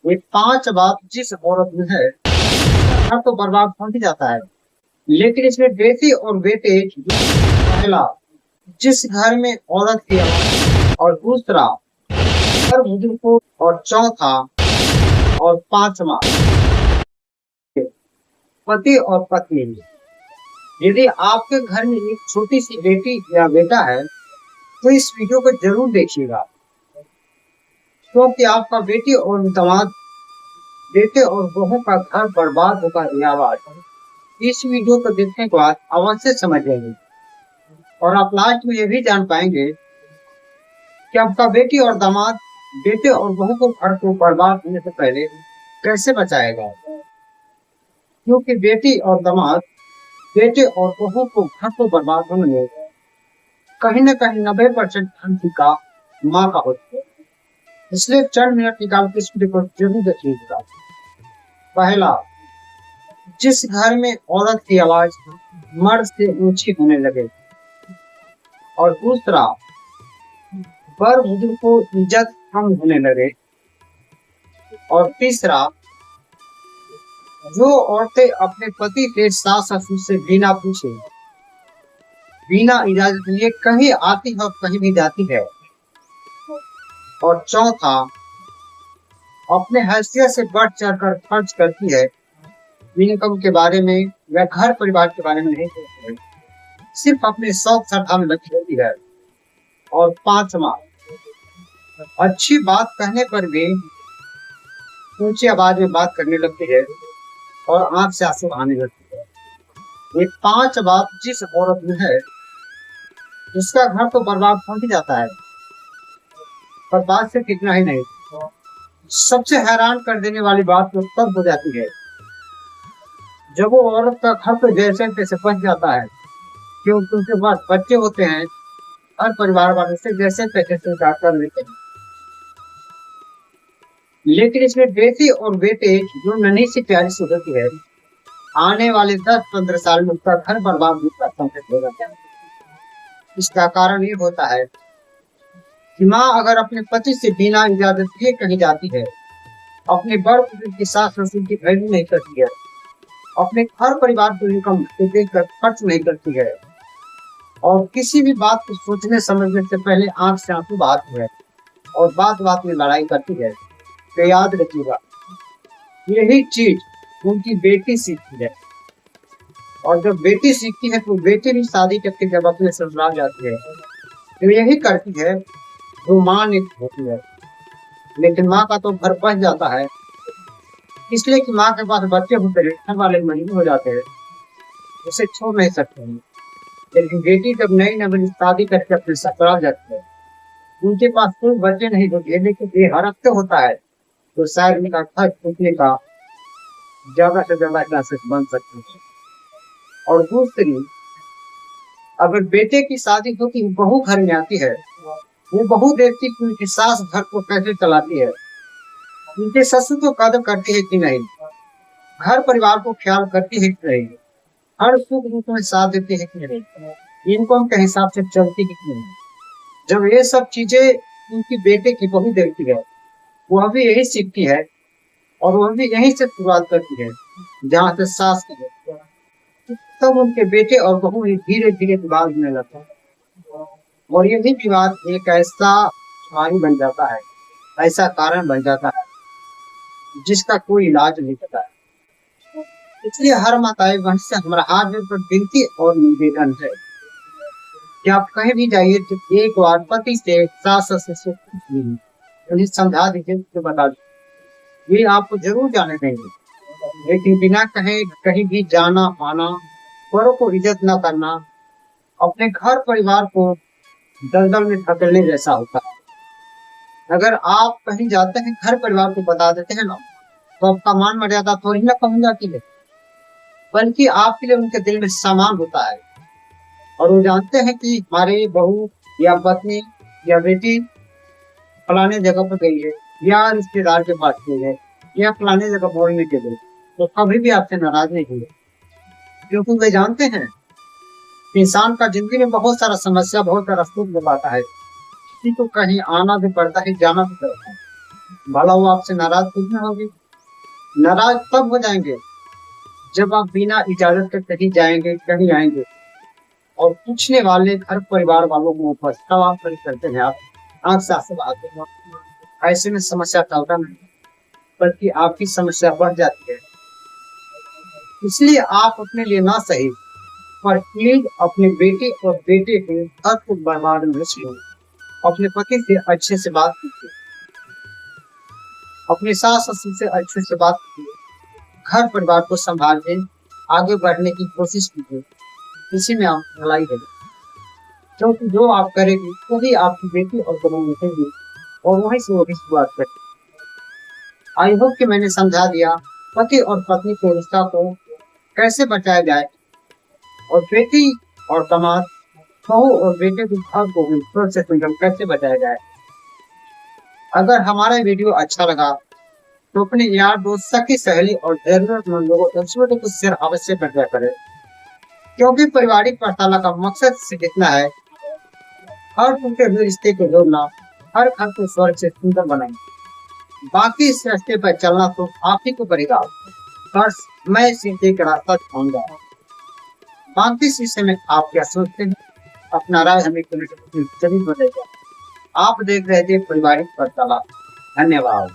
ये 5 बात जिस औरत में है, घर तो बर्बाद हो ही जाता है। लेकिन इसमें बेटी और बेटे, पहला, जिस घर में औरत की आवाज, और दूसरा हर बुजुर्ग, और चौथा और पांचवा पति और पत्नी। यदि आपके घर में एक छोटी सी बेटी या बेटा है तो इस वीडियो को जरूर देखिएगा, क्योंकि आपका बेटी और दामाद, बेटे और बहू का घर बर्बाद होगा ये आवाज इस वीडियो को देखने के बाद अवश्य समझेंगे। और आप लास्ट में ये भी जान पाएंगे कि आपका बेटी और दामाद, बेटे और बहू को घर को बर्बाद होने से पहले कैसे बचाएगा। क्योंकि बेटी और दामाद, बेटे और बहू को घर को बर्बाद होने में कहीं न कहीं 90% भूमिका माँ का होती है। इसलिए चंद मिनट निकाल के इस वीडियो को जरूर देखिएगा। पहला, जिस घर में औरत की आवाज मर्द से ऊंची होने लगे, और दूसरा, बड़ बुजुर्ग को इज्जत कम होने लगे, और तीसरा, जो औरतें अपने पति के सास ससुर से बिना पूछे, बिना इजाजत लिए कहीं आती है और कहीं भी जाती है, और चौथा, अपने हैसियत से बढ़ चढ़कर खर्च करती है, इनकम के बारे में या घर परिवार के बारे में नहीं सोचती है, सिर्फ अपने शौक श्रद्धा में लगी रहती है, और पांचवा, अच्छी बात कहने पर भी ऊंची आवाज में बात करने लगती है और आंख से आंसू आने लगती है। ये 5 बात जिस औरत में है, उसका घर तो बर्बाद हो ही जाता है। बर्बाद से कितना ही नहीं, सबसे हैरान कर देने वाली बात तो तब हो जाती है जब वो औरत का घर तो जैसे तैसे बच जाता है, क्योंकि उनके पास बच्चे होते हैं, हर परिवार वाले से जैसे तैसे स्वीकार कर लेते हैं। लेकिन इसमें बेटी और बेटे, जो नन्ही सी प्यारी सी होती है, आने वाले 10-15 साल में उसका घर बर्बाद होता संकट होगा। इसका कारण ये होता है कि माँ अगर अपने पति से बिना इजाजत के कहीं जाती है, अपने बड़ बुजुर्ग की सास ससुर की वैल्यू नहीं करती है, अपने घर परिवार को इनकम देखकर खर्च नहीं करती है, और किसी भी बात को सोचने समझने से पहले आंख से आंसू बहाती है, और बात बात में लड़ाई करती है, तो याद रखिएगा, यही चीज उनकी बेटी सीखती है। और जब बेटी सीखती है तो बेटी भी शादी करके जब अपने ससुराल जाती है तो यही करती है जो माँ ने होती है। लेकिन माँ का तो घर बच जाता है, इसलिए कि माँ के पास बच्चे होते हैं, घर वाले मजबूर हो जाते हैं, उसे छोड़ नहीं सकते हैं। लेकिन बेटी जब नई नई शादी करके अपने ससुराल जाती है, उनके पास कोई बच्चे नहीं होते, लेकिन ये हर हफ्ते होता है, तो शायद उनका खर्च उठने का ज्यादा से ज्यादा क्लासेस बन सकते हैं। और दूसरी, अगर बेटे की शादी होती बहू घर में आती है, वो बहू देखती कि उनकी सास घर को कैसे चलाती है, उनके ससुर को कदर करती है कि नहीं, घर परिवार को ख्याल करती है कि नहीं, हर सुख दुख में साथ देती है कि नहीं, इनकम के हिसाब से चलती है कि नहीं। जब ये सब चीजें उनकी बेटे की बहू देखती है, वह भी यही सीखती है, और वह भी यहीं से शुरुआत करती है जहाँ से सास की है। तब उनके बेटे और बहू धीरे धीरे विवाद होने लगता है, और यही विवाद एक ऐसा हानि बन जाता है, ऐसा कारण बन जाता है जिसका कोई इलाज नहीं पता है। इसलिए हर माताएं बहन से हमारा हाथ जोड़कर विनती और निवेदन है कि आप कहीं भी जाइए तो एक बार पति से, सास ससुर से उन्हें समझा दीजिए, तो बता दीजिए, ये आपको जरूर जाने देंगे। लेकिन बिना कहे कहीं भी जाना आना, बड़ों को इज्जत न करना, अपने घर परिवार को दलदल में धकेलने जैसा होता है। अगर आप कहीं जाते हैं, घर परिवार को बता देते हैं ना, तो आपका मान मर्यादा थोड़ी ना कम जाती है, बल्कि आपके लिए उनके दिल में सामान होता है, और वो जानते हैं कि हमारे बहू या पत्नी या बेटी फलाने जगह पर गई है, या रिश्तेदार के पास गई है, या फलाने जगह बोलने के लिए, तो कभी भी आपसे नाराज नहीं हुए, क्योंकि वे जानते हैं इंसान का जिंदगी में बहुत सारा समस्या, बहुत सारा सुख जब आता है, किसी को कहीं आना भी पड़ता है, जाना भी पड़ता है, भला वो आपसे नाराज खुद में होगी। नाराज तब हो जाएंगे जब आप बिना इजाजत के कहीं जाएंगे, कहीं आएंगे, और पूछने वाले घर परिवार वालों को ऊपर सवाल खड़े करते हैं, आप आंख से आंसू बहाते हैं। ऐसे में समस्या टलता नहीं, बल्कि आपकी समस्या बढ़ जाती है। इसलिए आप अपने लिए ना सही, पर प्लीज अपने बेटे और बेटे के हक को बर्बाद न करो। अपने पति से अच्छे से बात कीजिए, अपने सास ससुर से अच्छे से बात कीजिए, घर परिवार को संभालिए, आगे बढ़ने की कोशिश कीजिए। इसी में आप भलाई है, क्योंकि जो आप करेंगे वही आपकी बेटी और बहू देखेंगे, और वहीं से वो भी शुरुआत करें। आई होप कि मैंने समझा दिया पति और पत्नी के रिश्ता को कैसे बचाया जाए, और बेटी और दामाद, बहू और बेटे के भाग को भी से संगम कैसे बचाया जाए। अगर हमारा वीडियो अच्छा लगा तो अपने यार दोस्त, सखी सहेली और जरूरतमंद लोगों को शेयर अवश्य कर करें, क्योंकि पारिवारिक वार्तालाप का मकसद सिर्फ इतना है, हर टूटे हुए रिश्ते को जोड़ना, हर घर को स्वर्ग से सुंदर बनाना। बाकी इस रास्ते पर चलना तो आप ही को पड़ेगा, बस मैं सिर्फ एक रास्ता दिखाऊंगा। बाकी इस विषय में आप क्या सोचते हैं? अपना राय हमें कमेंट जरूर बताइएगा। आप देख रहे थे पारिवारिक वार्तालाप। धन्यवाद।